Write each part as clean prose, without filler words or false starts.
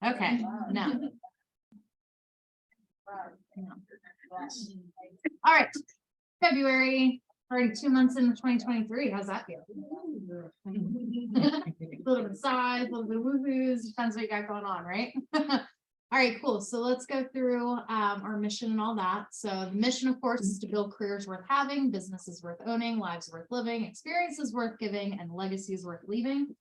Okay, no. All right, February, already 2 months into 2023. How's that feel? A little bit of sighs, a little bit of woohoos, depends what you got going on, right? All right, cool. So let's go through our mission and all that. So the mission, of course, is to build careers worth having, businesses worth owning, lives worth living, experiences worth giving, and legacies worth leaving.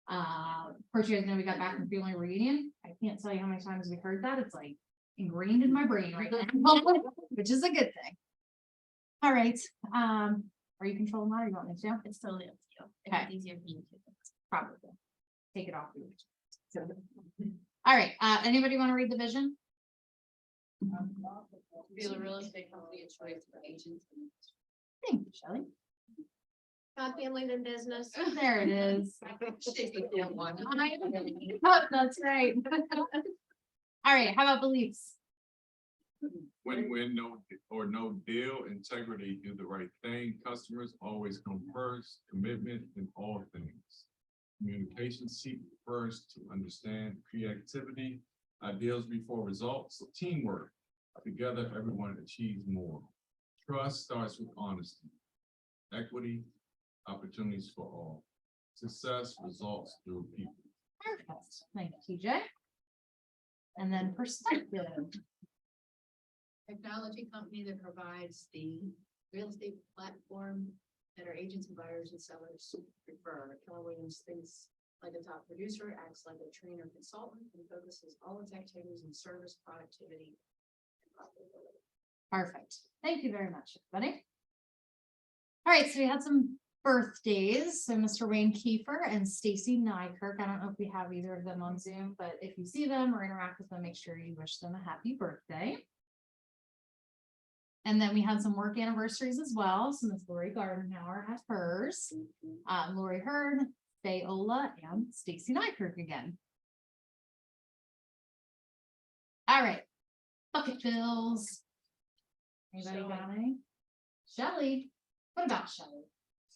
Of course, you guys know we got back from family reunion. I can't tell you how many times we heard that. It's like ingrained in my brain right now, which is a good thing. All right. Are you controlling that or you want me to? It's totally up to you. If Okay. it's easier for you to. Probably. Take it off. All right. Anybody want to read the vision? Feel a real estate company a choice for agents. Thank you, Shelley. God, family, then business. There it is. She's the damn one. Oh, that's right. All right. How about beliefs? Win-win, no deal, integrity, do the right thing, customers always come first, commitment in all things. Communication, seek first to understand, creativity, ideals before results, teamwork. Together, everyone achieves more. Trust starts with honesty. Equity, opportunities for all. Success results through people. Perfect. Thank you, TJ. And then perspective. Technology company that provides the real estate platform that our agents and buyers and sellers prefer. Keller Williams thinks like a top producer, acts like a trainer consultant, and focuses all its activities in service, productivity, and profitability. Perfect. Thank you very much, everybody. All right, so we had some birthdays. So Mr. Wayne Kiefer and Stacy Nykirk. I don't know if we have either of them on Zoom, but if you see them or interact with them, make sure you wish them a happy birthday. And then we had some work anniversaries as well. So Miss Lori Gardenhauer had hers. Lori Hurd, Faye Ola, and Stacy Nykirk again. All right. Bucket fills. Anybody got any? Shelley. What about Shelley?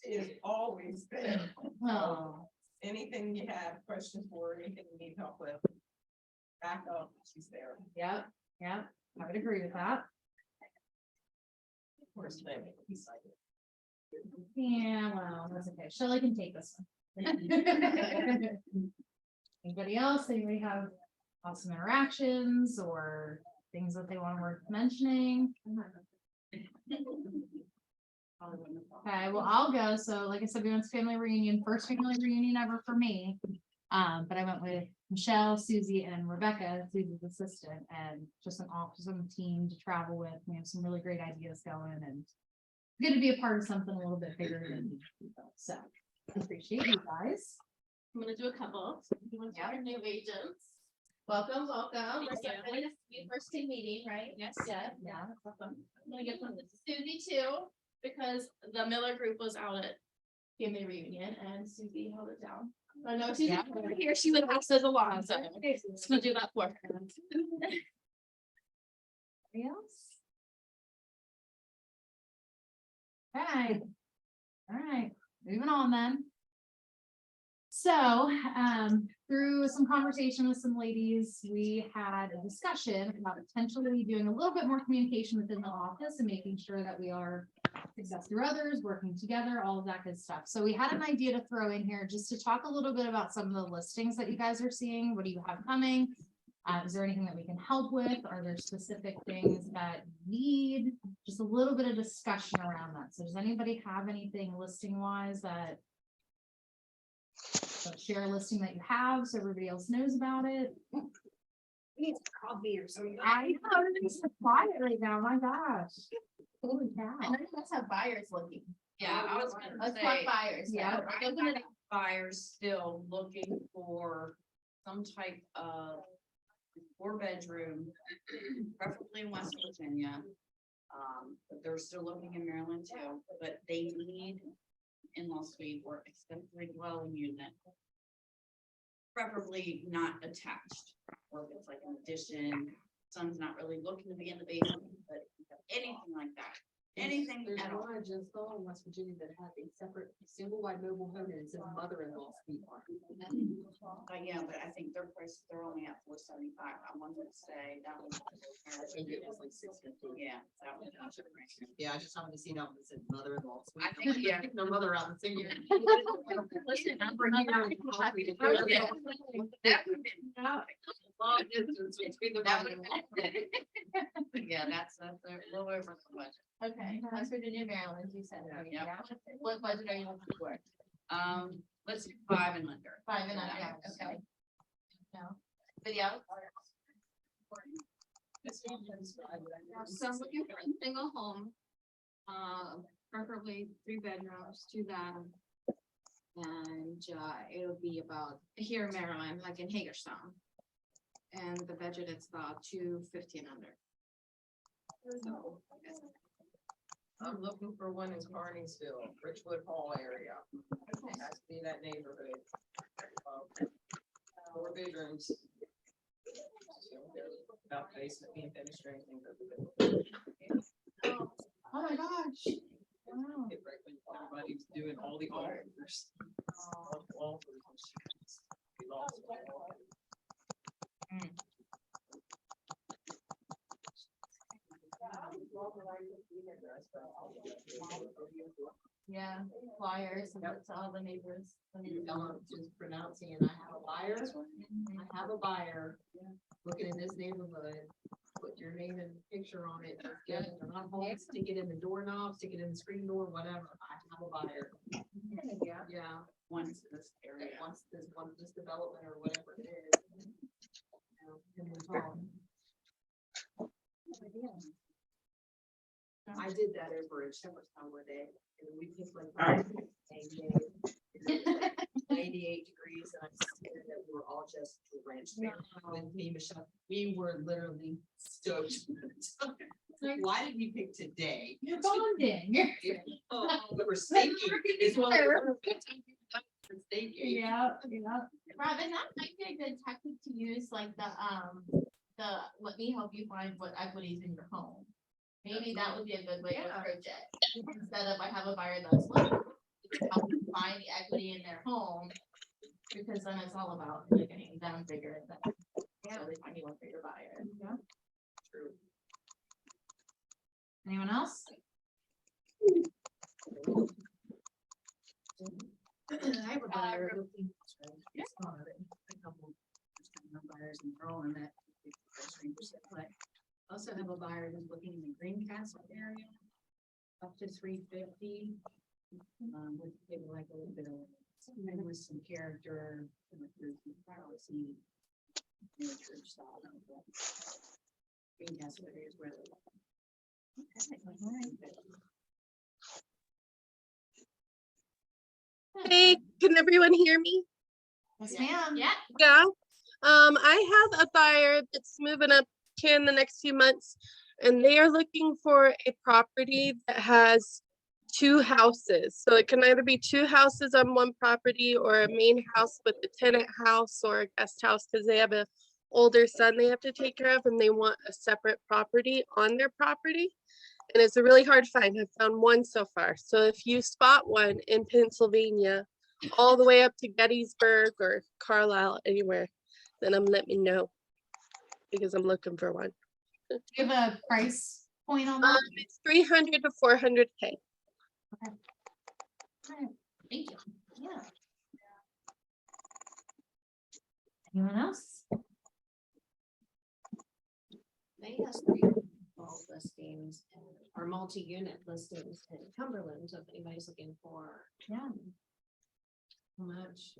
She is always there. Oh, Anything you have questions for, anything you need help with, back up, she's there. yep, yep. I would agree with that. Of course, let me be silent. Yeah, well, that's okay. Shelley can take this one. Anybody else? Anybody have awesome interactions or things that they want worth mentioning? Okay, well, I'll go. So like I said, we went to family reunion, first family reunion ever for me. But I went with Michelle, Susie, and Rebecca, Susie's assistant, and just an awesome team to travel with. We have some really great ideas going and good to be a part of something a little bit bigger than these people. So appreciate you guys. I'm gonna do a couple. You want to Yeah. our new agents? Welcome, welcome. Thank you. First team meeting, right? Yes. Yeah. Yeah. I'm gonna give one to Susie too, because the Miller group was out at family reunion and Susie held it down. I know Susie Yeah. over here, she would pass those along, so I'm gonna do that for her. Anybody else? Okay. All right, moving on then. So, through some conversation with some ladies, we had a discussion about potentially doing a little bit more communication within the office and making sure that we are success through others, working together, all of that good stuff. So we had an idea to throw in here just to talk a little bit about some of the listings that you guys are seeing. What do you have coming? Is there anything that we can help with? Are there specific things that you need? Just a little bit of discussion around that. So does anybody have anything listing wise that share a listing that you have so everybody else knows about it? We need some coffee or something. I know, it's so quiet right now. My gosh. Holy cow. And then let's have buyers looking. Yeah, I was gonna Let's talk say, buyers. Yeah. I think buyers still looking for some type of 4-bedroom, preferably in West Virginia. But they're still looking in Maryland too, but they need in-law suite or extended dwelling unit. Preferably not attached, or if it's like an addition, son's not really looking to be in the basement, but if you have anything like that, anything There's at all. one I just saw in West Virginia that had a separate single-wide mobile home and it says mother-in-law speed limit. Yeah, but I think their price, they're only at $475. I wanted to say that was. Maybe it was like $650. Yeah, that was. Yeah, I just happened to see that one that said mother-in-law. I think, yeah. No mother out in single. Listen, I'm bringing her in coffee to Oh, do yeah. it. That would've been- Long distance between the That mother-in-law. Yeah, that's a little over the budget. Okay, West Virginia, Maryland, you said, right? Yep. Yeah. What budget are you looking for? Let's do 5 and under. 5 and under, okay. No. Video? So I'm looking for a single home, preferably 3 bedrooms, 2 baths. And, it'll be about here in Maryland, like in Hagerstown. And the budget is about 250 and under. So, I'm looking for one in Carningsville, Richwood Hall area. Has to be in that neighborhood. 4 bedrooms. About basement being finished or anything. Oh my gosh. Wow. Get right when everybody's doing all the offers. All the machines. We lost all. Yeah, flyers and to all the neighbors. Just pronouncing and I have a buyer. I have a buyer. Looking in this neighborhood, put your name and picture on it. Get it, not home, stick it in the doorknob, stick it in the screen door, whatever. I have a buyer. Yeah. Once this area. Once this development or whatever it is. And we're talking. I did that over in Shepherdstown one day, and we picked like 98 degrees, and I said that we were all just drenched. With me, Michelle, we were literally stoked. Why did we pick today? You're bonding. Oh, we were staking. It's one of the good times we've done for staking. Yeah, yeah. Robin, that might be a good tactic to use, like the, let me help you find what equities in your home. Maybe that would be a good way to approach it, instead of I have a buyer that's looking, help them find the equity in their home. Because then it's all about like getting them bigger than, so they find you one bigger buyer. Yeah. True. Anyone else? I have a buyer looking. A couple of buyers and throwing in that. 3%, but I also have a buyer who's looking in the Greencastle area. Up to 350. With maybe like a little bit of, something with some character. Privacy. Church style. Greencastle area is where they live. Hey, can everyone hear me? Yes, ma'am. Yeah. Yeah. I have a buyer that's moving up here in the next few months, and they are looking for a property that has 2 houses. So it can either be 2 houses on one property or a main house with a tenant house or a guest house, because they have a older son they have to take care of and they want a separate property on their property. And it's a really hard find. I've found one so far. So if you spot one in Pennsylvania, all the way up to Gettysburg or Carlisle, anywhere, then let me know, because I'm looking for one. Do you have a price point on that? It's 300 to 400K. Thank you. Yeah. Anyone else? May has 3 listings and or multi-unit listings in Cumberland, so if anybody's looking for Yeah. how much?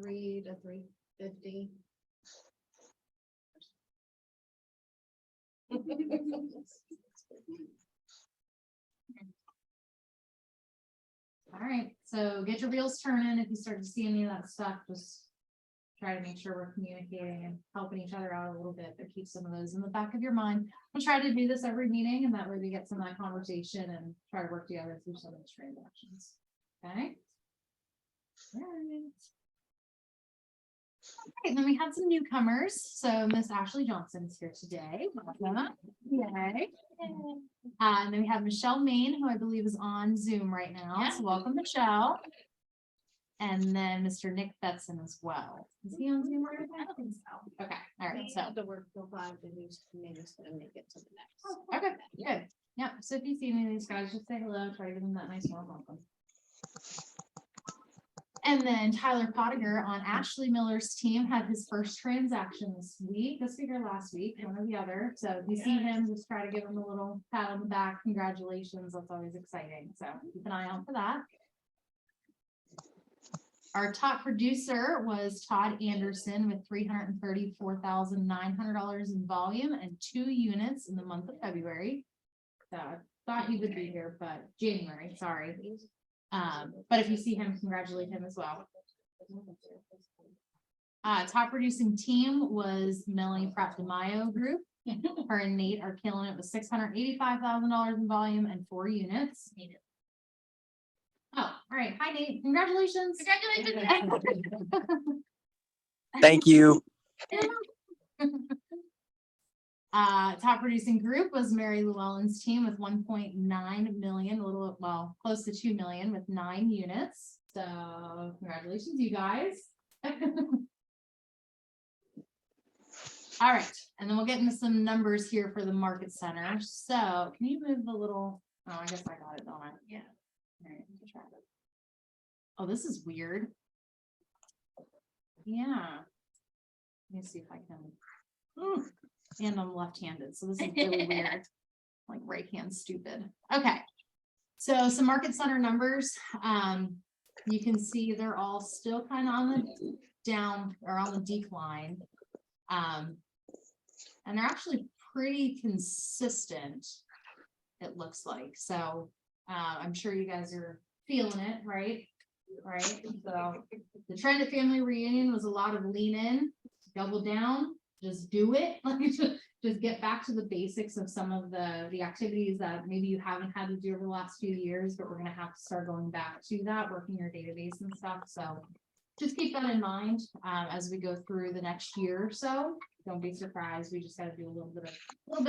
3 to 350. All right, so get your wheels turning. If you start to see any of that stuff, just try to make sure we're communicating and helping each other out a little bit, but keep some of those in the back of your mind. We'll try to do this every meeting, and that way we get some of that conversation and try to work together through some of these transactions. Okay? All right. And then we had some newcomers. So Miss Ashley Johnson is here today. Welcome. Yay. And then we have Michelle Main, who I believe is on Zoom right now. So welcome, Michelle. And then Mr. Nick Betson as well. Is he on Zoom right now? I don't think so. Okay, all right, so. The work till 5, and who's maybe gonna make it to the next. Okay, good. Yeah, so if you see any of these guys, just say hello, try to give them that nice warm welcome. And then Tyler Pottinger on Ashley Miller's team had his first transaction this week, last week, one or the other. So if you see him, just try to give him a little pat on the back. Congratulations, that's always exciting. So keep an eye out for that. Our top producer was Todd Anderson with $334,900 in volume and 2 units in the month of February. So I thought he would be here, but January, sorry. But if you see him, congratulate him as well. Top producing team was Melanie Pratt DeMaio Group. Her and Nate are killing it with $685,000 in volume and 4 units. Oh, all right. Hi, Nate. Congratulations. Congratulations. Thank you. Top producing group was Mary Llewellyn's team with 1.9 million, close to 2 million with 9 units. So congratulations, you guys. All right, and then we'll get into some numbers here for the market center. So can you move the little, oh, I guess I got it, don't I? Yeah. All right, let me try that. Oh, this is weird. Yeah. Let me see if I can. And I'm left-handed, so this is really weird. Like right hand stupid. Okay. So some market center numbers. You can see they're all still kind of on the down or on the decline. And they're actually pretty consistent, it looks like. So I'm sure you guys are feeling it, right? Right. So the trend at family reunion was a lot of lean in, double down, just do it. Like just get back to the basics of some of the activities that maybe you haven't had to do over the last few years, but we're gonna have to start going back to that, working your database and stuff. So just keep that in mind as we go through the next year or so. Don't be surprised. We just got to do a little bit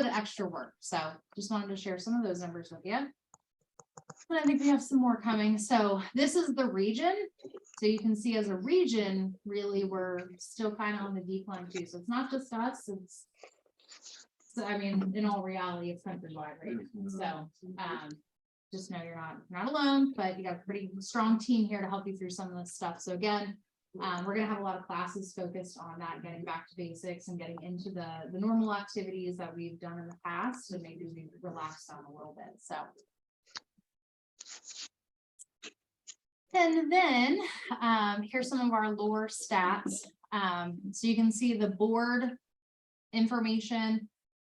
of extra work. So just wanted to share some of those numbers with you. But I think we have some more coming. So this is the region. So you can see as a region, really, we're still kind of on the decline too. So it's not just us. So I mean, in all reality, it's countrywide, right? So just know you're not alone, but you got a pretty strong team here to help you through some of this stuff. So again, we're gonna have a lot of classes focused on that, getting back to basics and getting into the normal activities that we've done in the past and maybe we relaxed on a little bit. So. And then here's some of our lower stats. So you can see the board information,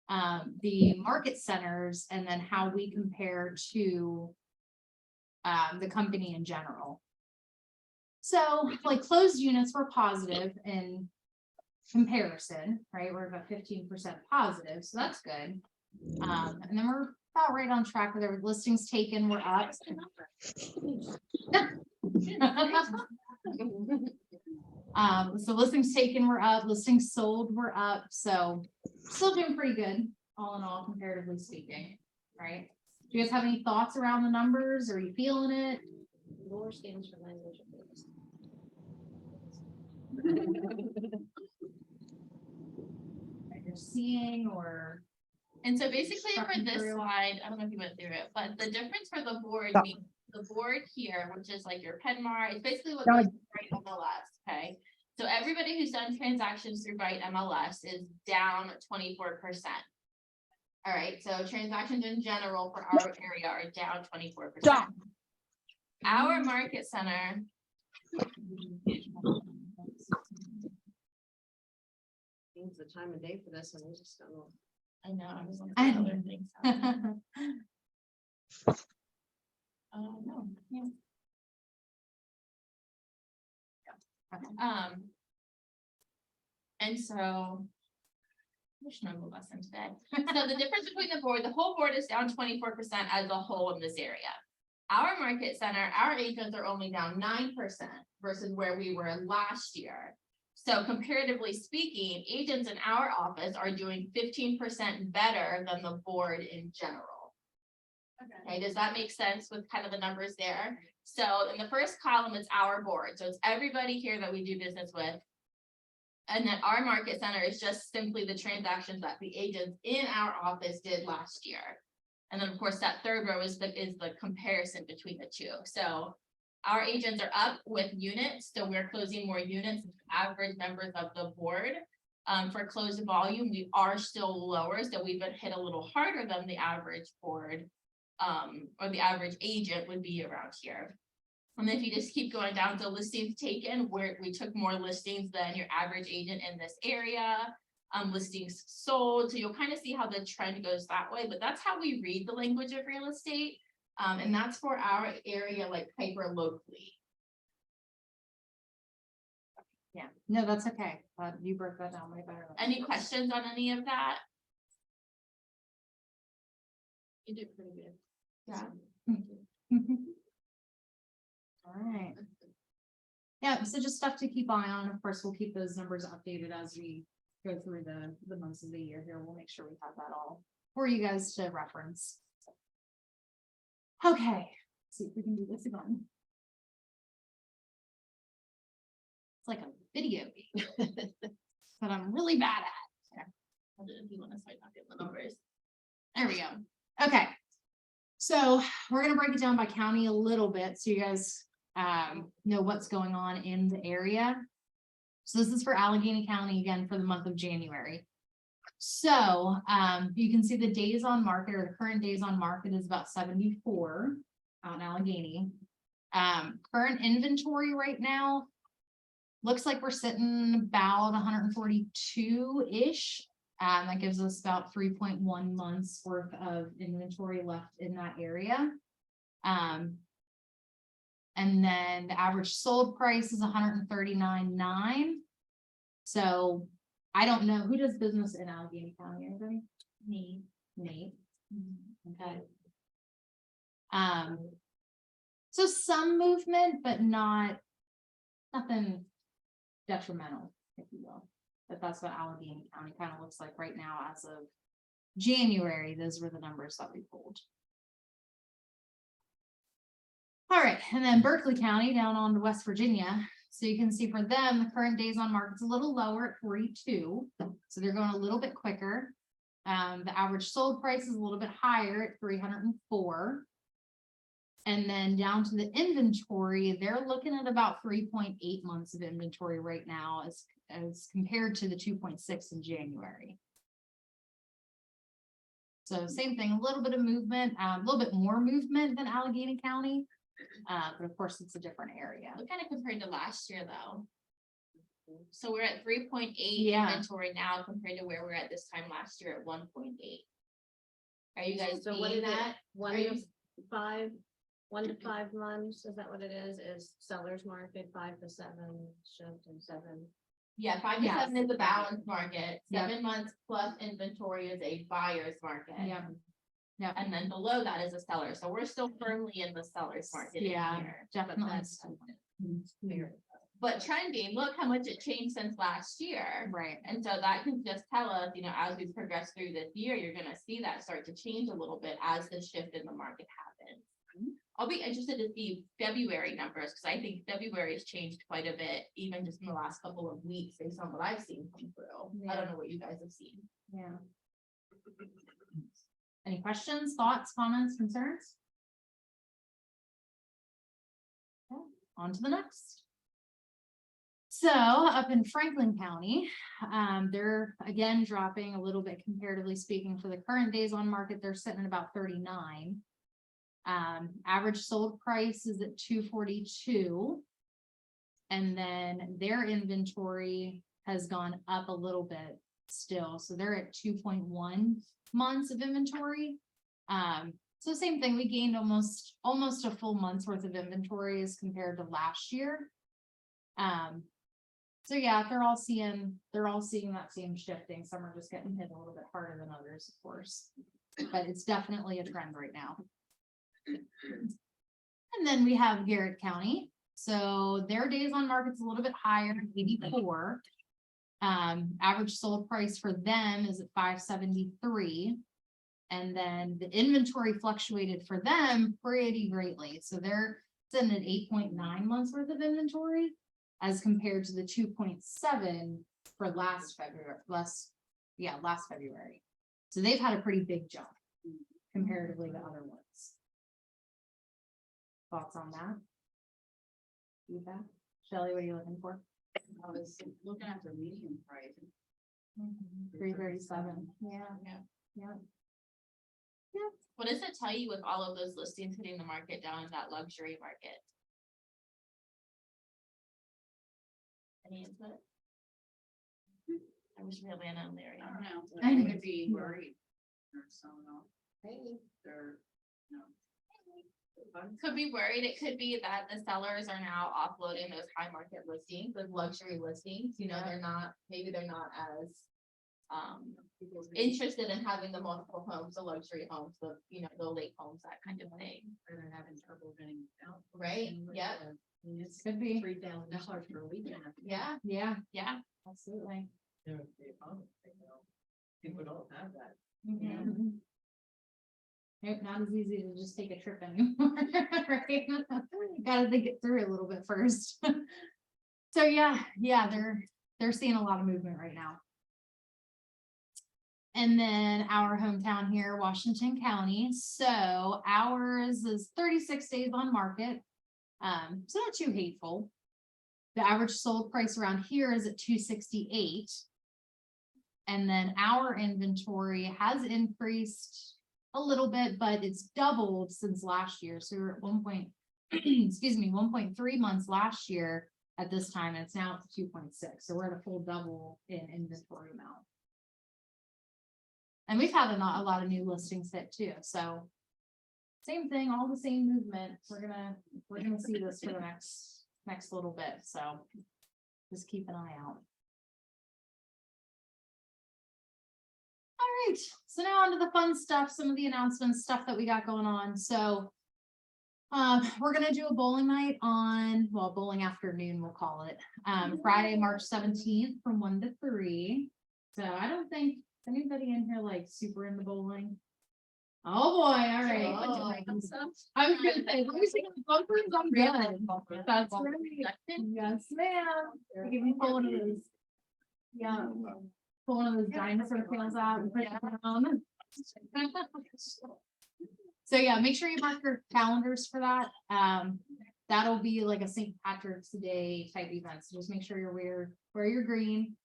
the market centers, and then how we compare to the company in general. So like closed units were positive in comparison, right? We're about 15% positive, so that's good. And then we're about right on track with our listings taken, we're up. So listings taken were up, listings sold were up, so still doing pretty good, all in all, comparatively speaking, right? Do you guys have any thoughts around the numbers? Are you feeling it? LOR stands for language of business. That you're seeing or And so basically for Talking this through. slide, I don't know if you went through it, but the difference for the board, means the board here, which is like your Penmar, it's basically what goes through Bright MLS, okay? So everybody who's done transactions through Bright MLS is down 24%. All right, so transactions in general for our area are down 24%. Our market center. Means the time of day for this, and we just don't know. I know, I was looking I at know. other things. No, yeah. And so. Which number lesson today? So the difference between the whole board is down 24% as a whole in this area. Our market center, our agents are only down 9% versus where we were last year. So comparatively speaking, agents in our office are doing 15% better than the board in general. Okay, does that make sense with kind of the numbers there? So in the first column, it's our board, so it's everybody here that we do business with. And then our market center is just simply the transactions that the agents in our office did last year. And then, of course, that third row is the comparison between the two. So our agents are up with units, so we're closing more units than average members of the board. For closed volume, we are still lower, so we've been hit a little harder than the average board. Or the average agent would be around here. And then if you just keep going down to listings taken, where we took more listings than your average agent in this area. Listings sold, so you'll kind of see how the trend goes that way, but that's how we read the language of real estate. And that's for our area, like hyper locally. Yeah, no, that's okay. You broke that down way better. Any questions on any of that? You did pretty good. Yeah. All right. Yeah, so just stuff to keep eye on. Of course, we'll keep those numbers updated as we go through the months of the year here. We'll make sure we have that all for you guys to reference. Okay, let's see if we can do this again. It's like a video game that I'm really bad at. If you want to start talking the numbers. There we go. Okay. So we're gonna break it down by county a little bit so you guys know what's going on in the area. So this is for Allegheny County again for the month of January. So you can see the days on market, or the current days on market, is about 74 out in Allegheny. Current inventory right now looks like we're sitting about 142-ish. That gives us about 3.1 months worth of inventory left in that area. And then the average sold price is 139.9. So I don't know who does business in Allegheny County. Anybody? Me. Nate. Okay. So some movement, but nothing detrimental, if you will. But that's what Allegheny County kind of looks like right now as of January. Those were the numbers that we pulled. All right, and then Berkeley County down on to West Virginia. So you can see for them, the current days on market's a little lower at 42. So they're going a little bit quicker. The average sold price is a little bit higher at 304. And then down to the inventory, they're looking at about 3.8 months of inventory right now as compared to the 2.6 in January. So same thing, a little bit of movement, a little bit more movement than Allegheny County. But of course, it's a different area. What kind of compared to last year though? So we're at 3.8 Yeah. inventory now compared to where we're at this time last year at 1.8. Are you guys So what seeing is it? that? One Are to you- 5, 1 to 5 months, is that what it is seller's market, 5 to 7, shift and 7? Yeah, 5 to Yes. 7 is a balanced market. Yep. 7 months plus inventory is a buyer's market. Yeah. And then below that is a seller. So we're still firmly in the seller's market in Yeah, here. definitely. that's- But trending, look how much it changed since last year. Right. And so that can just tell us, as we progress through this year, you're gonna see that start to change a little bit as the shift in the market happens. I'll be interested to see February numbers, because I think February has changed quite a bit, even just in the last couple of weeks, based on what I've seen come through. I don't know what you guys have seen. Yeah. Any questions, thoughts, comments, concerns? Okay, on to the next. So up in Franklin County, they're again dropping a little bit comparatively speaking. For the current days on market, they're sitting at about 39. Average sold price is at 242. And then their inventory has gone up a little bit still. So they're at 2.1 months of inventory. So same thing, we gained almost a full month's worth of inventory as compared to last year. So yeah, they're all seeing that same shifting. Some are just getting hit a little bit harder than others, of course, but it's definitely a trend right now. And then we have Garrett County. So their days on market's a little bit higher, 84. Average sold price for them is at 573. And then the inventory fluctuated for them pretty greatly. So they're sitting at 8.9 months worth of inventory as compared to the 2.7 for last February. So they've had a pretty big jump comparatively to other ones. Thoughts on that? Feedback? Shelley, what are you looking for? I was looking at the median price. 337. Yeah. What does it tell you with all of those listings hitting the market down in that luxury market? Any input? I wish we had Lana and Larry I on. don't know. I I know. could be worried. Or someone else. Hey, they're, you know. Could be worried. It could be that the sellers are now offloading those high market listings, those luxury listings, you know, maybe they're not as. Interested in having the multiple homes, the luxury homes, the, you know, the lake homes, that kind of thing, Or they're having trouble getting out. right? Yep, It's Could be. $3,000 per weekend. yeah, Yeah, yeah. absolutely. People don't have that. Mhm. Nope, not as easy to just take a trip anymore, right? Gotta think it through a little bit first. So yeah, they're seeing a lot of movement right now. And then our hometown here, Washington County, so ours is 36 days on market. So not too hateful. The average sold price around here is at 268. And then our inventory has increased a little bit, but it's doubled since last year. So we're at 1.3 months last year at this time, and it's now at 2.6. So we're at a full double in inventory amount. And we've had a lot of new listings hit too, so same thing, all the same movement. We're gonna see this for the next little bit, so just keep an eye out. All right, so now on to the fun stuff, some of the announcements, stuff that we got going on. So we're gonna do a bowling night on, well, bowling afternoon, we'll call it, Friday, March 17th from 1 to 3. So I don't think anybody in here like super into bowling. Oh boy, all right. I'm gonna say, let me see the bumpers, I'm good. That's right. Yes, ma'am. Give me pull one of those. Yeah. Pull one of those dinosaur tails out and put it down. So yeah, make sure you mark your calendars for that. That'll be like a St. Patrick's Day type event. So just make sure you're wear your green.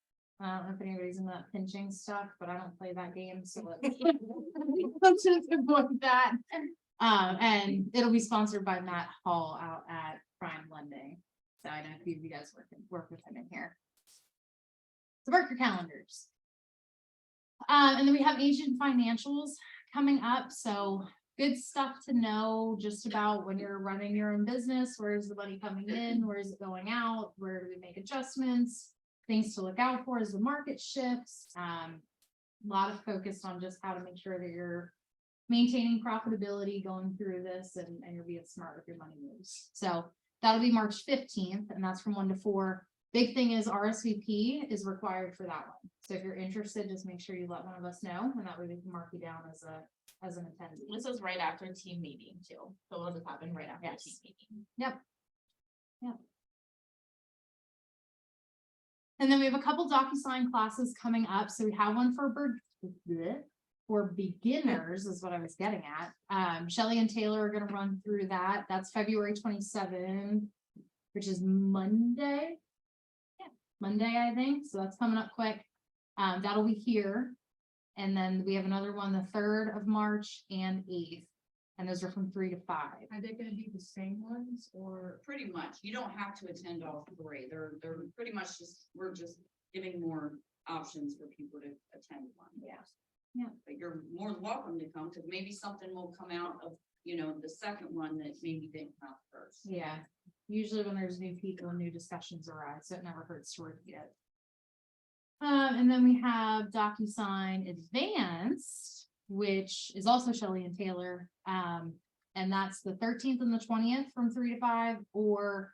I don't know if anybody's in that pinching stuff, but I don't play that game, so let's just avoid that. And it'll be sponsored by Matt Hall out at Prime Lending. So I know a few of you guys work with him in here. So mark your calendars. And then we have agent financials coming up. So good stuff to know just about when you're running your own business. Where's the money coming in? Where is it going out? Where do we make adjustments? Things to look out for as the market shifts. A lot of focus on just how to make sure that you're maintaining profitability going through this and you're being smart with your money moves. So that'll be March 15th, and that's from 1 to 4. Big thing is RSVP is required for that one. So if you're interested, just make sure you let one of us know, and that way we can mark you down as an attendee. This is right after team meeting too, so it'll just happen right after Yes. team meeting. Yep. And then we have a couple DocuSign classes coming up. So we have one for beginners is what I was getting at. Shelley and Taylor are going to run through that. That's February 27th, which is Monday. Yeah, Monday, I think. So that's coming up quick. That'll be here. And then we have another one the 3rd of March and 8th. And those are from 3 to 5. Are they gonna be the same ones or? Pretty much, you don't have to attend all 3. They're pretty much we're just giving more options for people to attend one. Yeah. But you're more than welcome to come, because maybe something will come out of, you know, the second one that maybe didn't come out first. Yeah, usually when there's new people and new discussions arise, so it never hurts to review it. And then we have DocuSign Advanced, which is also Shelley and Taylor. And that's the 13th and the 20th from 3 to 5, or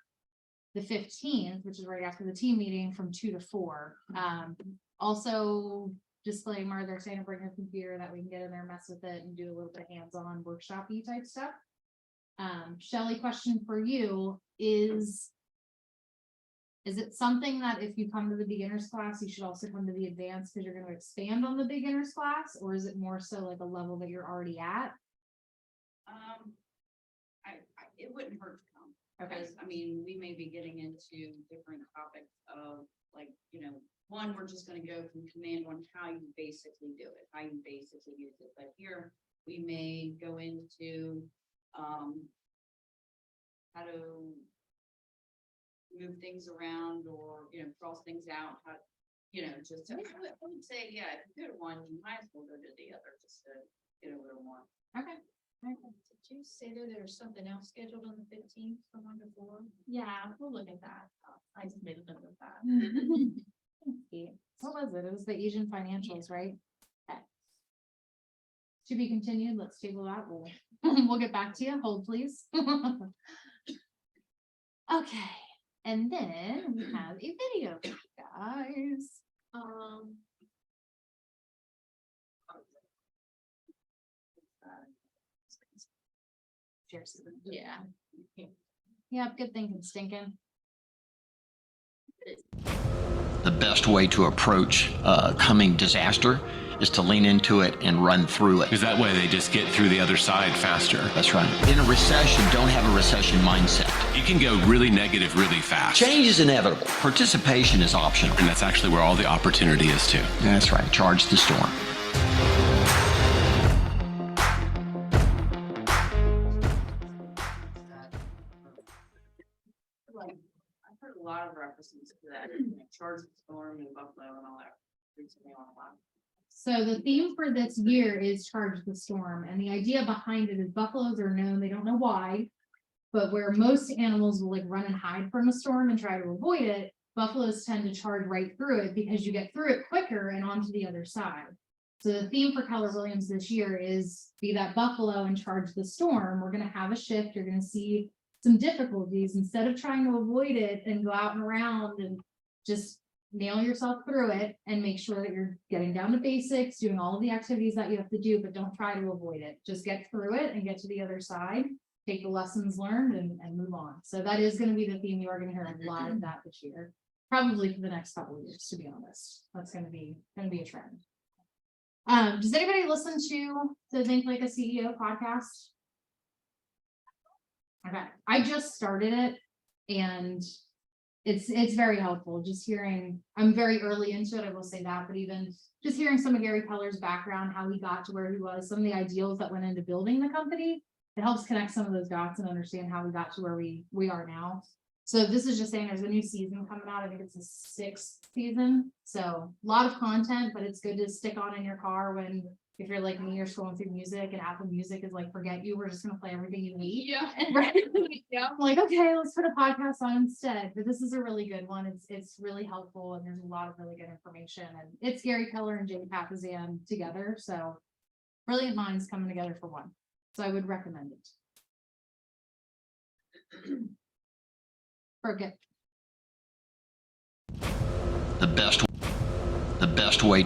the 15th, which is right after the team meeting from 2 to 4. Also disclaimer, they're saying to bring a computer that we can get in there, mess with it and do a little bit hands-on workshop-y type stuff. Shelley, question for you is it something that if you come to the beginners class, you should also come to the advanced because you're going to expand on the beginners class, or is it more so like a level that you're already at? It wouldn't hurt to come, Okay. because, I mean, we may be getting into different topics of, like, you know, one, we're just gonna go from command on how you basically do it, how you basically use it, but here, we may go into, how to move things around, or, you know, cross things out, how, you know, just, I would say, yeah, if you go to one, you might as well go to the other, just to get a little more. Okay. Did you say that there's something else scheduled on the 15th from 1 to 4? Yeah, we'll look at that. I just made a note of that. What was it? It was the Asian financials, right? Okay. To be continued. Let's table that. We'll get back to you. Hold, please. Okay. And then we have a video, for you guys. Yeah. Yep, good thinking, stinking. The best way to approach a coming disaster is to lean into it and run through it. Because that way they just get through the other side faster. That's right. In a recession, don't have a recession mindset. You can go really negative really fast. Change is inevitable. Participation is optional. And that's actually where all the opportunity is too. That's right. Charge the storm. Like, I've heard a lot of references to that, you know, Charge the Storm and Buffalo and all that recently on a lot. So the theme for this year is Charge the Storm, and the idea behind it is buffaloes are known, they don't know why, but where most animals will like run and hide from a storm and try to avoid it, buffaloes tend to charge right through it because you get through it quicker and onto the other side. So the theme for Keller Williams this year is be that buffalo and charge the storm. We're gonna have a shift. You're gonna see some difficulties instead of trying to avoid it and go out and around and just nail yourself through it and make sure that you're getting down to basics, doing all of the activities that you have to do, but don't try to avoid it. Just get through it and get to the other side, take the lessons learned and move on. So that is going to be the theme. You are going to hear a lot of that this year, probably for the next couple of years, to be honest. That's going to be a trend. Does anybody listen to the Think Like a CEO podcast? Okay, I just started it and it's very helpful just hearing. I'm very early into it, I will say that, but even just hearing some of Gary Keller's background, how he got to where he was, some of the ideals that went into building the company, it helps connect some of those dots and understand how we got to where we are now. So this is just saying there's a new season coming out. I think it's the 6th season. So a lot of content, but it's good to stick on in your car when, if you're like me, you're scrolling through music and Apple Music is like, forget you, we're just gonna play everything you need. Yeah. Right? Yeah. I'm like, okay, let's put a podcast on instead. But this is a really good one. It's really helpful and there's a lot of really good information. And it's Gary Keller and Jay Papasan together. So brilliant minds coming together for one. So I would recommend it. Forget. The best way.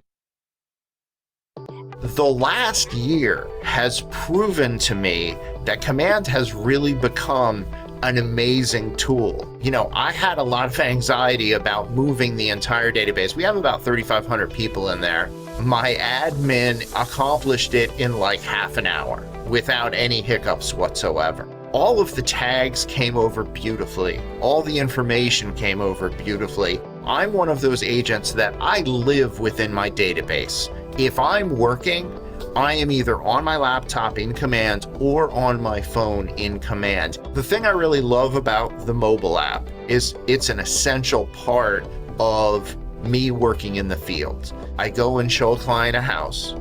The last year has proven to me that Command has really become an amazing tool. You know, I had a lot of anxiety about moving the entire database. We have about 3,500 people in there. My admin accomplished it in like half an hour without any hiccups whatsoever. All of the tags came over beautifully. All the information came over beautifully. I'm one of those agents that I live within my database. If I'm working, I am either on my laptop in Command or on my phone in Command. The thing I really love about the mobile app is it's an essential part of me working in the field. I go and show a client a house.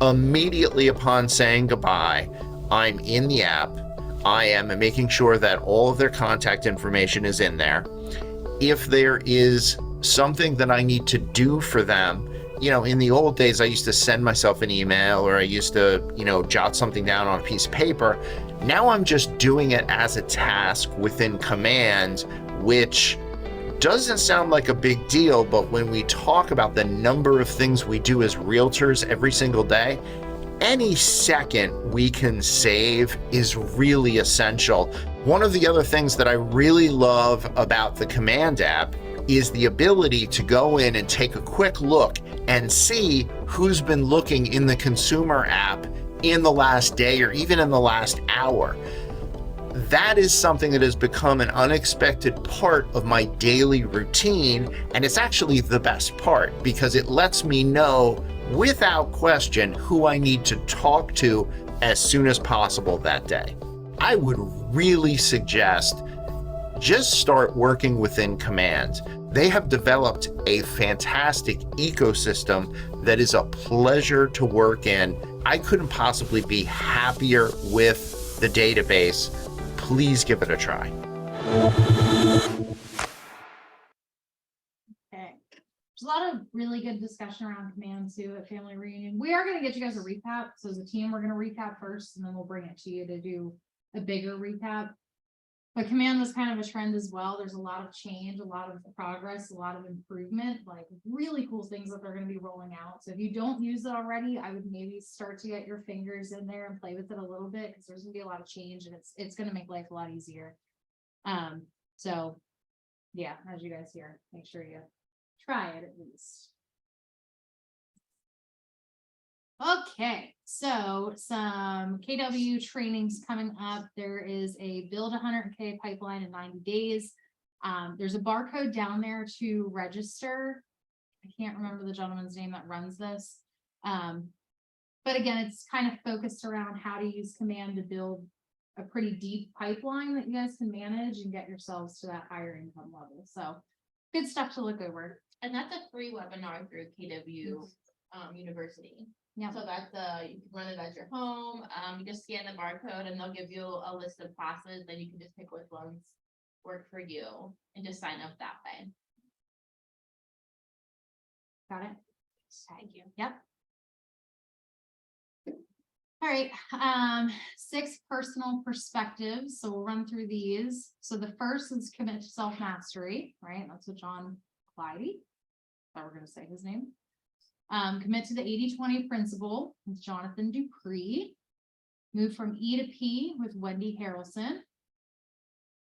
Immediately upon saying goodbye, I'm in the app. I am making sure that all of their contact information is in there. If there is something that I need to do for them, you know, in the old days, I used to send myself an email or I used to, you know, jot something down on a piece of paper. Now I'm just doing it as a task within Command which doesn't sound like a big deal, but when we talk about the number of things we do as realtors every single day, any second we can save is really essential. One of the other things that I really love about the Command app is the ability to go in and take a quick look and see who's been looking in the consumer app in the last day or even in the last hour. That is something that has become an unexpected part of my daily routine, and it's actually the best part because it lets me know without question who I need to talk to as soon as possible that day. I would really suggest just start working within Command. They have developed a fantastic ecosystem that is a pleasure to work in. I couldn't possibly be happier with the database. Please give it a try. Okay. There's a lot of really good discussion around Command too at Family Reunion. We are going to get you guys a recap. So as a team, we're going to recap first, and then we'll bring it to you to do a bigger recap. But Command was kind of a trend as well. There's a lot of change, a lot of progress, a lot of improvement, like really cool things that they're going to be rolling out. So if you don't use it already, I would maybe start to get your fingers in there and play with it a little bit, because there's going to be a lot of change, and it's going to make life a lot easier. So yeah, as you guys hear, make sure you try it at least. Okay, so some KW trainings coming up. There is a build 100K pipeline in 90 days. There's a barcode down there to register. I can't remember the gentleman's name that runs this. But again, it's kind of focused around how to use Command to build a pretty deep pipeline that you guys can manage and get yourselves to that higher income level. So good stuff to look over. And that's a free webinar through KW University. Yeah. So that's you can run it at your home. You just scan the barcode and they'll give you a list of classes, then you can just pick which ones work for you and just sign up that way. Got it? Thank you. Yep. All right, 6 personal perspectives. So we'll run through these. So the first is commit to self-mastery, right? That's what John Clyde, thought we're going to say his name. Commit to the 80-20 principle with Jonathan Dupree. Move from E to P with Wendy Harrelson.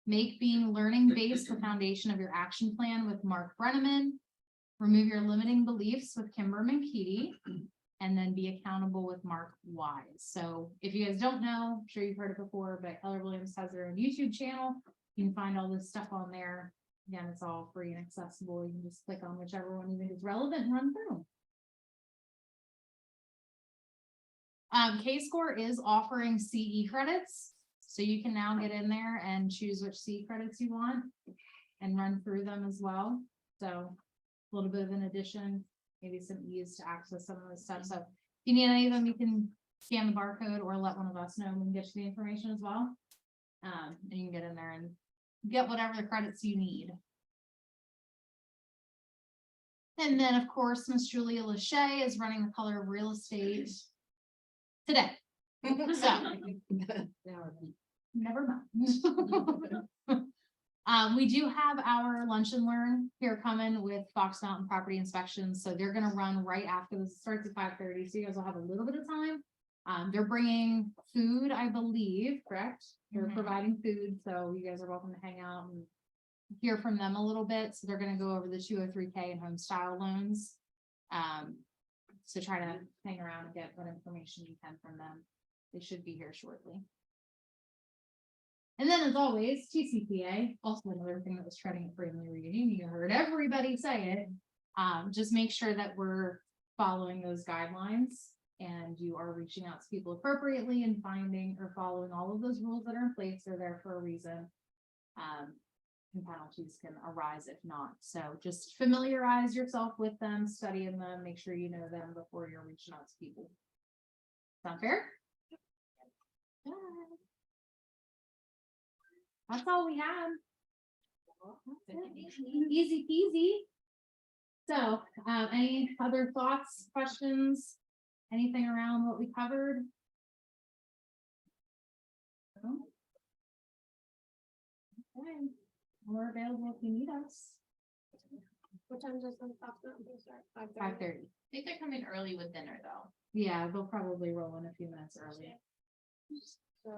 Make being learning-based the foundation of your action plan with Mark Brenneman. Remove your limiting beliefs with Kimber Mankitti. And then be accountable with Mark Wise. So if you guys don't know, I'm sure you've heard it before, but Keller Williams has their own YouTube channel. You can find all this stuff on there. Again, it's all free and accessible. You can just click on whichever one you think is relevant and run through. K-Score is offering CE credits. So you can now get in there and choose which CE credits you want and run through them as well. So a little bit of an addition, maybe some ease to access some of this stuff. So if you need any of them, you can scan the barcode or let one of us know and we can get you the information as well. And you can get in there and get whatever the credits you need. And then, of course, Miss Julia Lachey is running the Color of Real Estate today. So, never mind. We do have our lunch and learn here coming with Fox Mountain Property Inspections. So they're going to run right after this. Starts at 5:30. So you guys will have a little bit of time. They're bringing food, I believe, correct? They're providing food. So you guys are welcome to hang out and hear from them a little bit. So they're going to go over the 203K and home style loans. So try to hang around and get what information you can from them. They should be here shortly. And then, as always, TCPA, also another thing that was trending at Family Reunion. You heard everybody say it. Just make sure that we're following those guidelines and you are reaching out to people appropriately and finding or following all of those rules that are in place. They're there for a reason. And penalties can arise if not. So just familiarize yourself with them, studying them, make sure you know them before you're reaching out to people. Sound fair? Yeah. That's all we have. Easy peasy. So, any other thoughts, questions, anything around what we covered? No? Okay. We're available if you need us. What time does the stop start? 5:30. I think they're coming early with dinner though. Yeah, they'll probably roll in a few minutes early. So,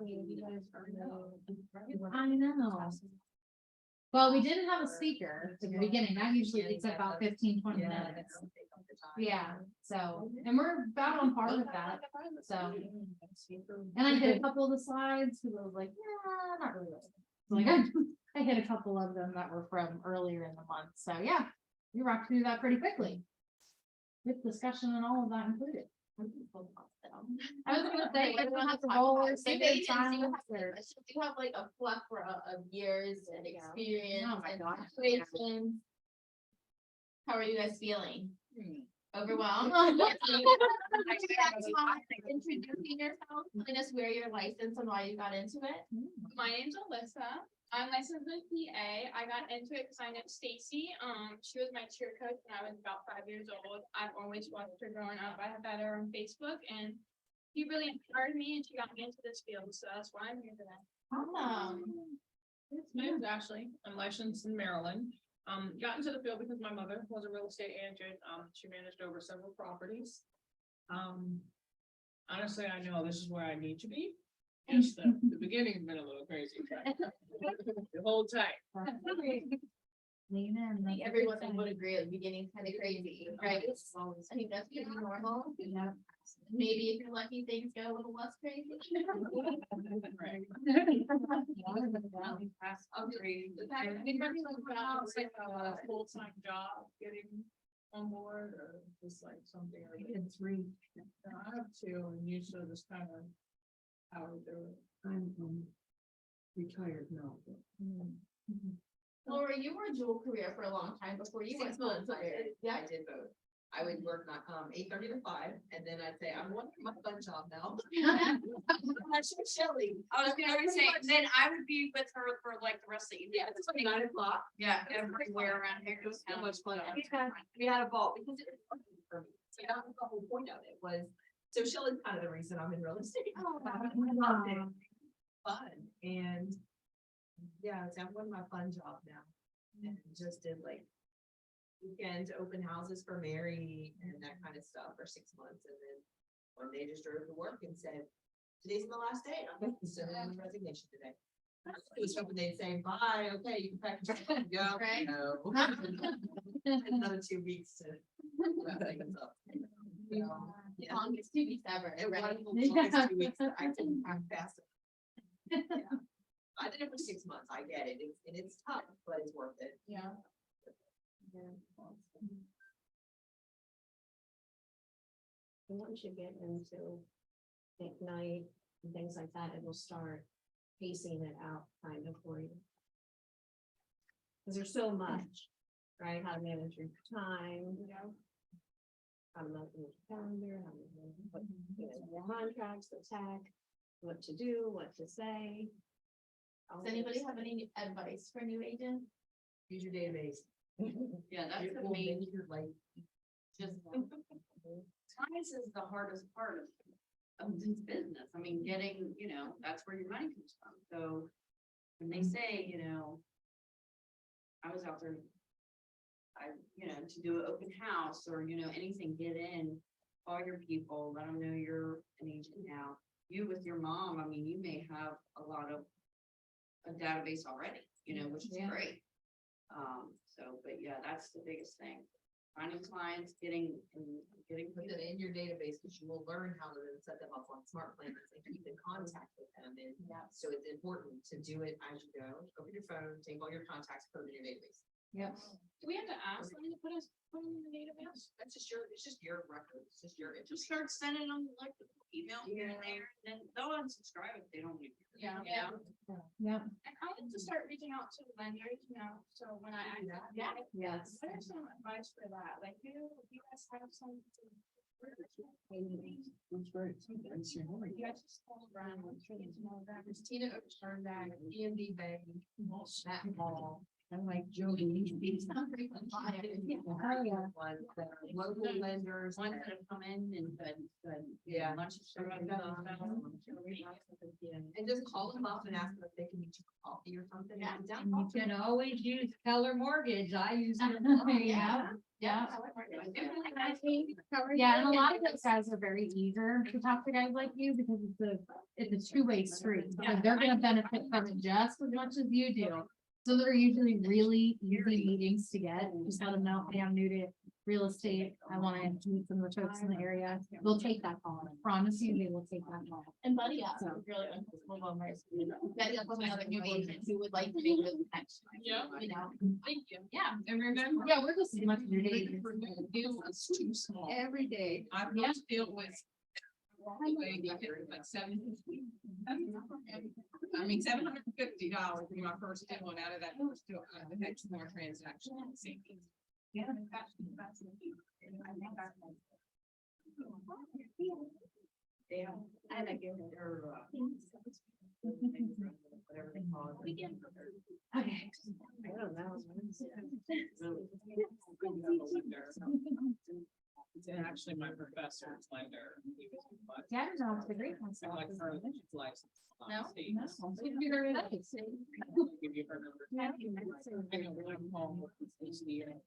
you guys are I know. Well, we didn't have a speaker at the beginning. That usually takes about 15-20 minutes. Yeah, so, and we're about on par with that, so. And I hit a couple of the slides, because I was like, yeah, not really. Like, I hit a couple of them that were from earlier in the month, so yeah, we rocked through that pretty quickly. With discussion and all of that included. I was gonna say, I don't have to roll or say good silence or. You have like a plethora of years and experience Oh my and gosh. situations. How are you guys feeling? Overwhelmed? Introducing yourself, telling us where your license and why you got into it. My name's Alyssa. I'm licensed in PA. I got into it because I know Stacy. She was my cheer coach when I was about 5 years old. I've always watched her growing up. I had met her on Facebook and she really inspired me and she got me into this field. So that's why I'm here today. Awesome. My name's Ashley. I'm licensed in Maryland. Got into the field because my mother was a real estate agent. She managed over several properties. Honestly, I know this is where I need to be. Yes, the beginning's been a little crazy. The whole time. Lean in. I think everyone would agree at the beginning, kind of crazy, right? I think that's pretty normal. Yeah. Maybe if you're lucky, things go a little less crazy. Right. It's like a full-time job, getting on board or just like something. It's three. I have two and usually this kind of how we do it. I'm retired now. Laura, you were a dual career for a long time before you went. 6 months I full-time. did. Yeah. I did both. I would work 8:30 to 5, and then I'd say, I'm wanting my fun job now. That's so silly. I was gonna say, then I would be with her for like the rest of the evening. Yeah, it's like 9 o'clock. Yeah, everywhere around here. It was so much fun. Yeah. We had a ball because it was fun for me. So that was the whole point of it was, so Shelley's kind of the reason I'm in real estate. I loved it. Fun and yeah, it's one of my fun job now. And just did like weekend open houses for Mary and that kind of stuff for 6 months. And then one day just drove to work and said, today's my last day. I'm so resignation today. I was hoping they'd say, bye, okay, you can pack your stuff and go. Right. No. Another 2 weeks to wrap things up. So, yeah. Longest 2 weeks ever. It was right? the longest 2 weeks that I didn't have fast. Yeah. I did it for 6 months. I get it. It's tough, but it's worth it. Yeah. And once you get into night and things like that, it will start pacing it out kind of for you. Cause there's so much, right? How to manage your time, how to manage your calendar, how to put your contracts, the tech, what to do, what to say. Does anybody have any advice for new agents? Use your database. Yeah, that's It the will main, make your life. just. Science is the hardest part of this business. I mean, getting, that's where your money comes from. So when they say, I was out there, to do an open house or, anything, get in, call your people, let them know you're an agent now. You with your mom, I mean, you may have a lot of a database already, which is Yeah. great. But yeah, that's the biggest thing. Finding clients, getting Put it in your database, because you will learn how to then set them up on smart plans and keep in contact with them. And so it's important to do it as you go. Open your phone, take all your contacts, put them in your database. Yep. Do we have to ask them to put us in the database? It's just your record. It's just your just interest. start sending them like email here and there, and then they'll unsubscribe if they don't. need it. Yeah. Yep. And I need to start reaching out to lenders, so when I. Yes. What are some advice for that? Like, do you guys have some? That's great. You guys just call around. Christina Sternbach, EMD Bank, Matt Hall, I'm like Jody. It's not very much. Oh, yeah. Ones that are local lenders. Ones that have come in and good. Yeah. Lunch. And just call them up and ask them if they can meet you for coffee or something. Yeah. And you can always use Keller Mortgage. I use their. Yeah. Yeah. Yeah, and a lot of those guys are very eager to talk to guys like you because it's a two-way street. So they're gonna benefit from it just as much as you do. So they're usually really easy meetings to get. Just let them know, hey, I'm new to real estate. I wanna meet some of the folks in the area. They'll take that call. I promise you, they will take that call. And Buddy up, really uncomfortable on my screen. Buddy up was another new agent who would like to be with next. Yeah. You know, Thank you. Yeah, and remember. Yeah, we're just as much as your day. Deal was too small. Every day. Our first deal was. Like $750. I mean, $750 for my first deal, and out of that first deal, the next more transaction. Yeah. Yeah. I like it. Whatever they call it. Okay. I don't know. It's actually my professor's lender. Yeah, no, it's a great one. I'm like, her license. No? Give you her number. I know, when I'm home this year.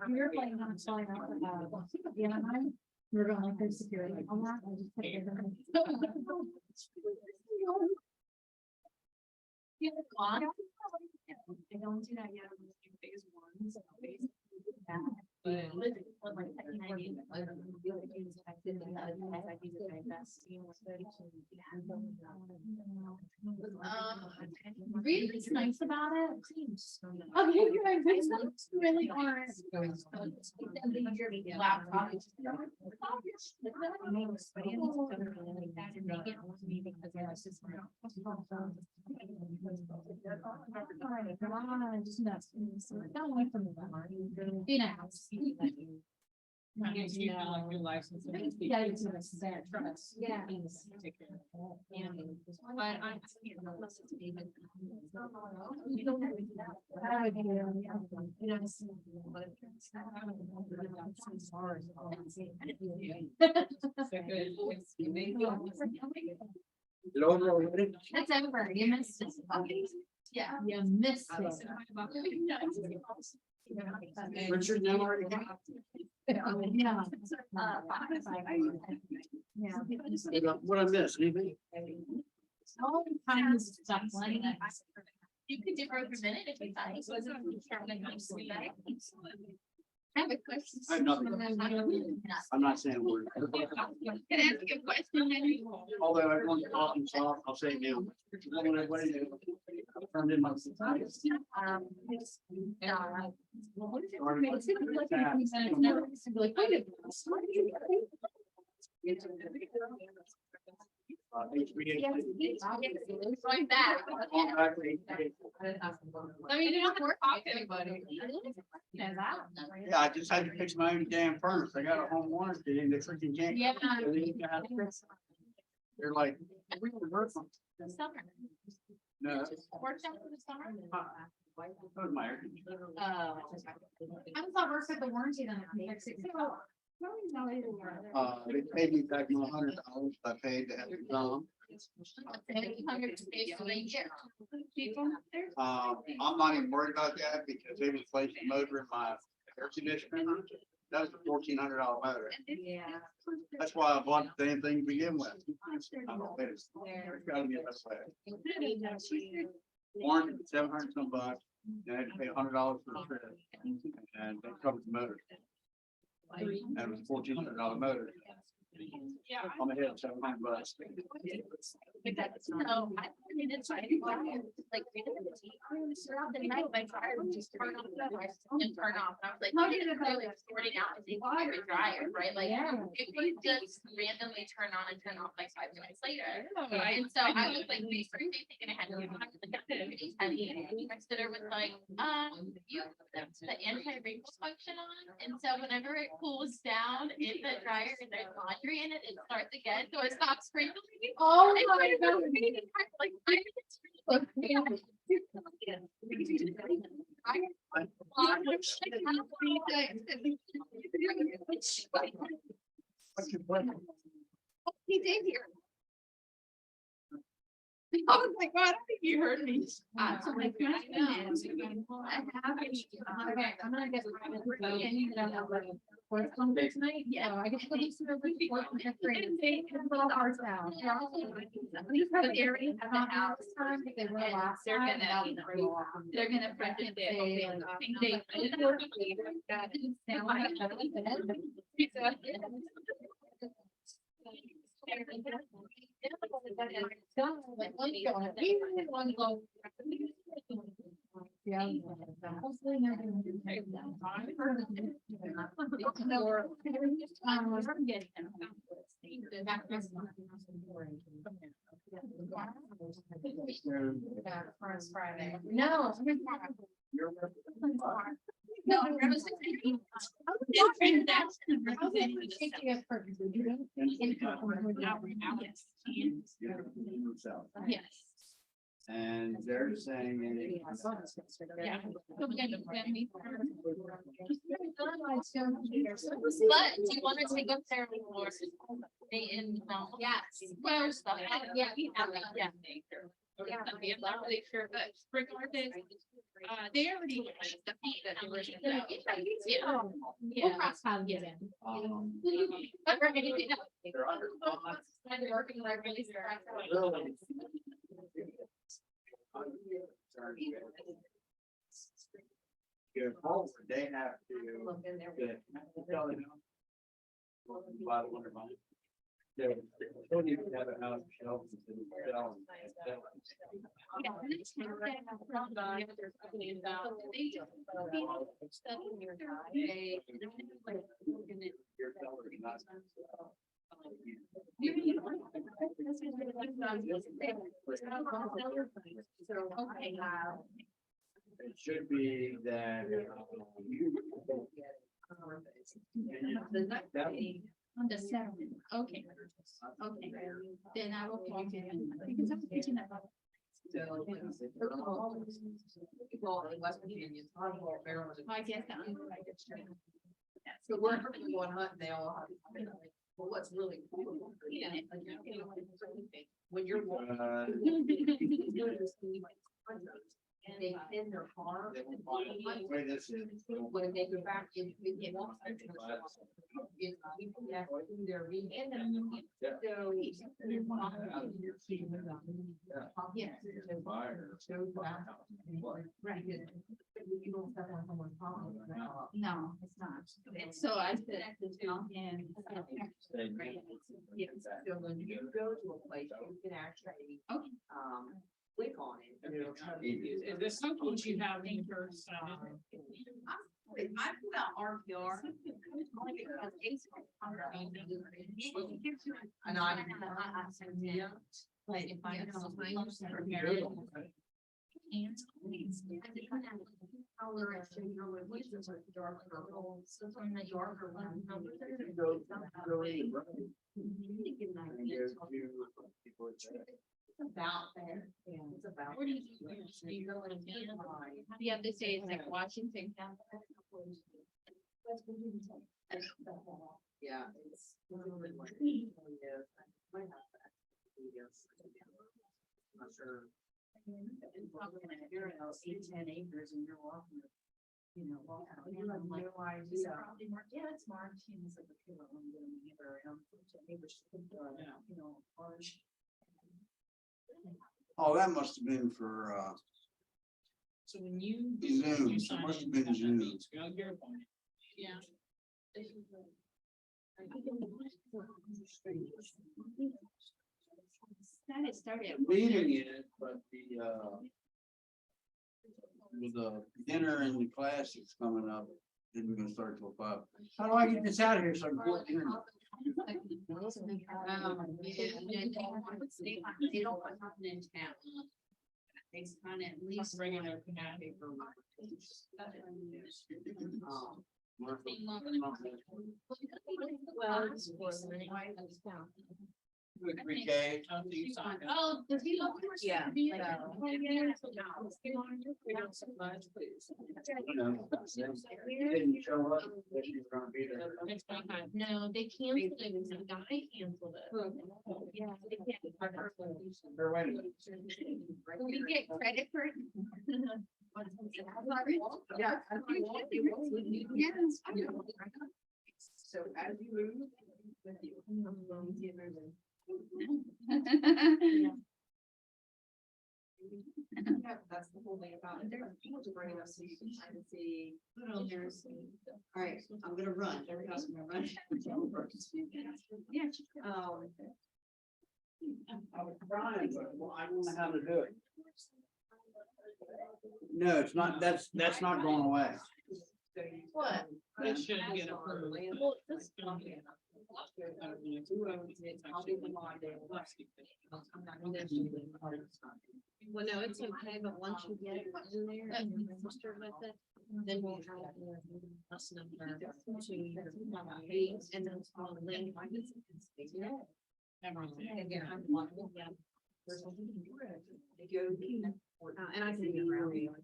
We were planning on selling out, we were going like for security on that. I just put it in. I don't do that yet. I'm doing phase one, so phase. Really what's nice about it. Okay, you're right, these ones really aren't. laptop. Don't wait for me. You know. Like your license. Yeah, it's there. Trust. Yeah. Take care. But I'm. That's over, you missed it. Yeah. You missed it. Richard, now already. Yeah. What I missed, anything? All kinds of stuff like that. You could do for a minute if you thought. I have a question. I have nothing. I'm not saying a word. Can I ask you a question, Henry? Although I want to talk and talk, I'll say no. Turned in my. Going back. I mean, you don't have to work off anybody. Yeah, I just had to fix my own damn furnace. I got a home warranty and they freaking can't. Yeah. They're like. "We can work on-" Summer. No. Worked out for the summer? That was my air conditioner. How does that work with the warranty then? They paid me back my $100. I paid to have it done. I'm not even worried about that because they replaced the motor in my air conditioner. That was a $1,400 motor. Yeah. That's why I bought the damn thing to begin with. I don't think it's- There's gotta be a best way. Warranty, $700 some bucks. Then I had to pay $100 for the trip. And they covered the motor. And it was $1,400 motor. Yeah. I'm ahead, so I'm but. So, I mean, it's like, throughout the night, my dryer would just turn off, and turn off, and I was like, how did it go, like, sorting out the dryer, right? Like, it would just randomly turn on and turn off like 5 minutes later. And so I was like, basically thinking I had to do my sitter was like, you put the anti-wrinkle function on, and so whenever it cools down in the dryer and there's laundry in it, it starts again, so it stops sprinkling. Oh And my so it God. was really hard, like 5 minutes. He did hear. I was like, God, I think you heard me. So my goodness. I have. Okay, I'm gonna get. Work on this tonight, yeah, I guess. It's a little hard now. They already have the house. They were And last they're time, gonna- and that was real awesome. They're gonna print it. Yeah. Hopefully they're gonna do First Friday. No. No, I was Yes. And they're saying. Yeah. But do you want to take up their floor? They in, yes. Well, stuff. Yeah. Yeah. Yeah, I'm not really sure, but sprinkler days, they already. The feet that they were. Yeah. We'll cross paths again. They're under. Working like really strong. Good, they have to. By the winter month. They don't even have a house shelf. Okay. It should be that. On the 7th, okay. Okay, then I will call him. Because I'm thinking about. I guess. So we're going hunt, they all have. Well, what's really cool. When you're. And they in their car. Wait, this is. When they go back in. They're being. Right. No, it's not. And so I said, and. Yes, so when you go to a place, you can actually. Okay. Click on it. And it'll tell you. Is this something you have in your, I put out RPR. And I. Yeah. But if I know. Dark purple, so from the darker one. It's about there. Yeah, it's about. Where do you go in Canada? The other say it's like Washington. Yeah. It's. Not sure. You're in those 8-10 acres and you're walking. You know, walk out. You have no idea. Yeah, it's March. It's like a killer one. You know, orange. Oh, that must have been for, so when you. Zoom, it must have been Zoom. Yeah. That started. Meeting is, but with the dinner and the classics coming up, isn't gonna start till 5. How do I get this out of here so I can go to dinner? They don't want nothing in town. It's kind of at least bringing their paper. Well. 2 or 3K. Oh, does he look? Yeah. You know, didn't show up, that she's gonna be there. No, they canceled it, because the guy canceled it. Yeah, they can't. Or wait a minute. We get credit for. Yeah. Yes. So as you move with you. Yeah, that's the whole thing about it. They're people to bring us so you can kind of see. All right, I'm gonna run. Every house I'm gonna run. Yeah. I was trying, but I don't know how to do it. No, it's not, that's not going away. What? It should get approved. Well, this- Well, no, it's okay, but once you get it in there and you register with it, then we'll have us number to pay and then it's all linked. Again, I'm one, yeah. And I can be around you.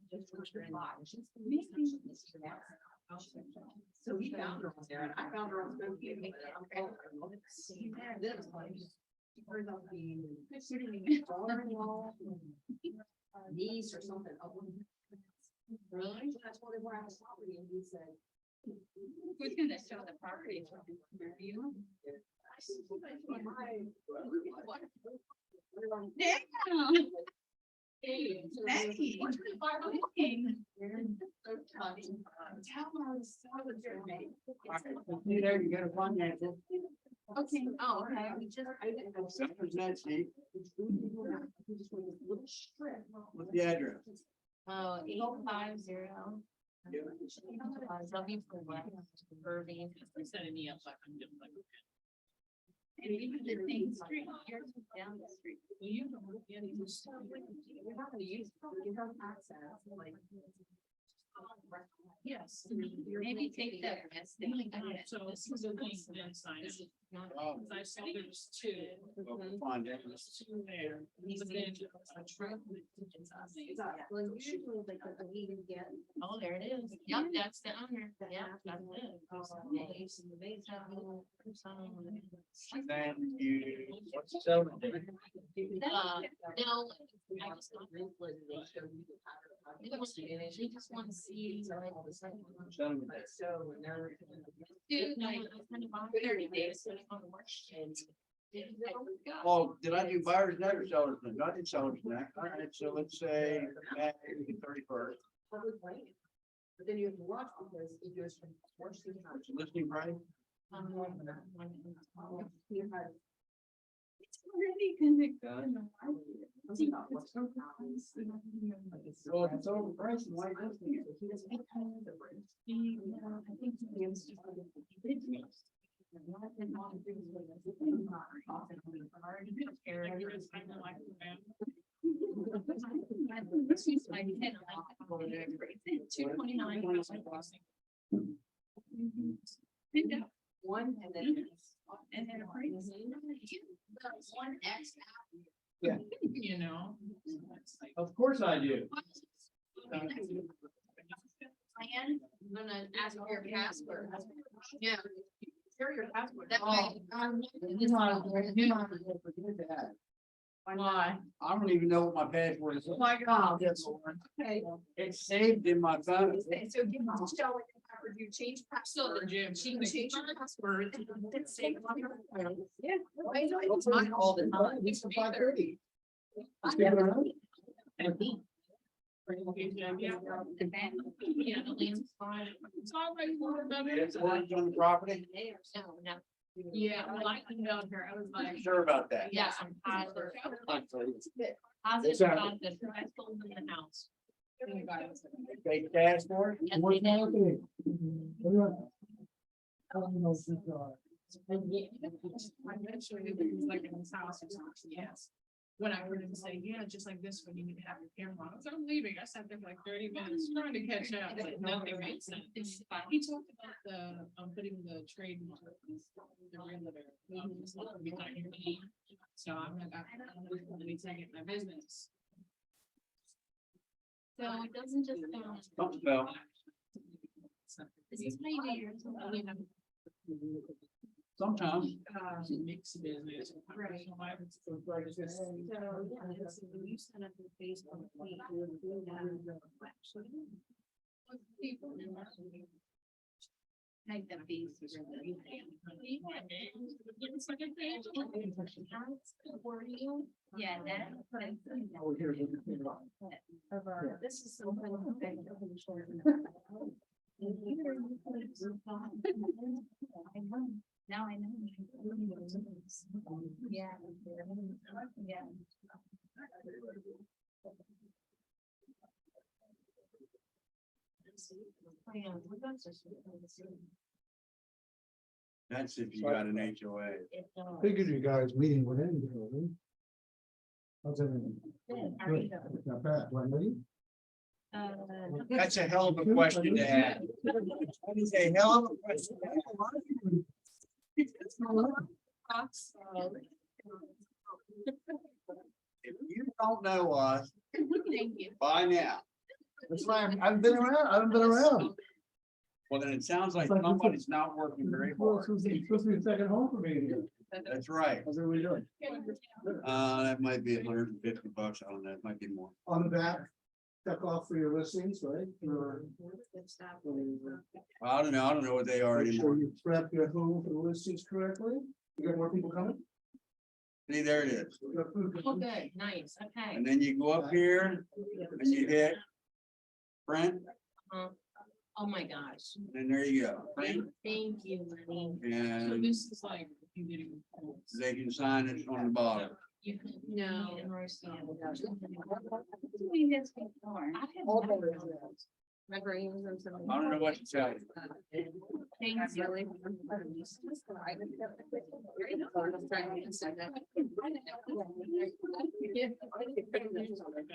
So we found her on there and I found her on Facebook. Then it was like, she heard about the daughter-in-law, niece or something. Really? I told him where I was property and he said. Who's gonna show the property? You? Damn. Hey, Becky. You there, you gotta finance it. Okay, oh, okay, we just. There's that sheet. What's the address? Oh, 850. W for what? Irving. Setting me up like I'm doing like. And we did the same street, yours was down the street. Well, you don't look at it, you're not gonna use, you have access, like. Yes. Maybe take that. So this is a thing then sign it. Oh. I saw there's two. We'll find it. There's two there. But then a truck. Well, usually they could even get. Oh, there it is. Yep, that's the owner. Yeah, that's it. Thank you. What's the settlement date? No, I just don't. They just want to see. Settlement date. So. Dude, no, I'm kind of on 30 days. So I'm on work. Well, did I do buyer's net or seller's net? I did seller's net. All right, so let's say May 31st. But then you have to watch because it goes from worst to hard. Listing price? It's already gonna go. Well, if it's overpriced, why listing it? I think this is my 10, 229. One and then. And then one X. Yeah. You know. Of course I do. Plan, I'm gonna ask for your password. Yeah. Share your password. That way. Why? I don't even know what my password is. Oh my God. Yes, Lauren. Okay. It's saved in my phone. So give me Michelle like a password, you change password. She can change your password. It's saved on your phone. Yeah. It's mine all the time. It's for 5:30. It's been around. Yeah, the land's fine. It's all right. It's on the property. No, no. Yeah, well, I emailed her, I was like. Sure about that. Yes, I'm positive. Positive, Exactly. positive. I told them in the house. They cash for it? Yes, they did. I mentioned it was like in his house or something, yes. When I heard him say, yeah, just like this one, you need to have your camera on. I was like, I'm leaving. I sat there for like 30 minutes trying to catch up, but nothing made sense. He talked about the, putting the trade mark, the realtor, it's not gonna be behind your name. So I'm like, I'm gonna be taking my business. So it doesn't just. Something fell. This is my year. Sometimes. Mix business. Right. So, yeah, so when you set up your Facebook page, you would do that. Make them be. Yeah, that. This is something. Now I know. Yeah. Yeah. That's if you got an HOA. Figured you guys meeting would end. How's everything? Good. Not bad, right? That's a hell of a question to ask. That is a hell of a question to ask. If you don't know us, Thank you. by now, That's fine. I've been around. I haven't been around. well, then it sounds like somebody's not working very Well, hard. it's supposed to be a second home for me here. That's right. How's everybody doing? That might be $150. I don't know. It might be more. On the back, check off for your listings, right? I don't know. I don't know what they are Make sure anymore. you prep your home for the listings correctly. You got more people coming? See, there it is. You got food Oh, coming? good, nice, okay. And then you go up here and you hit print, Oh, my gosh. and there you go. Print, Thank you, Lenny. So and this is like, you getting. they can sign it on the bottom. You can. No. Remember, he was in some. I don't know what to tell you. Thanks, really.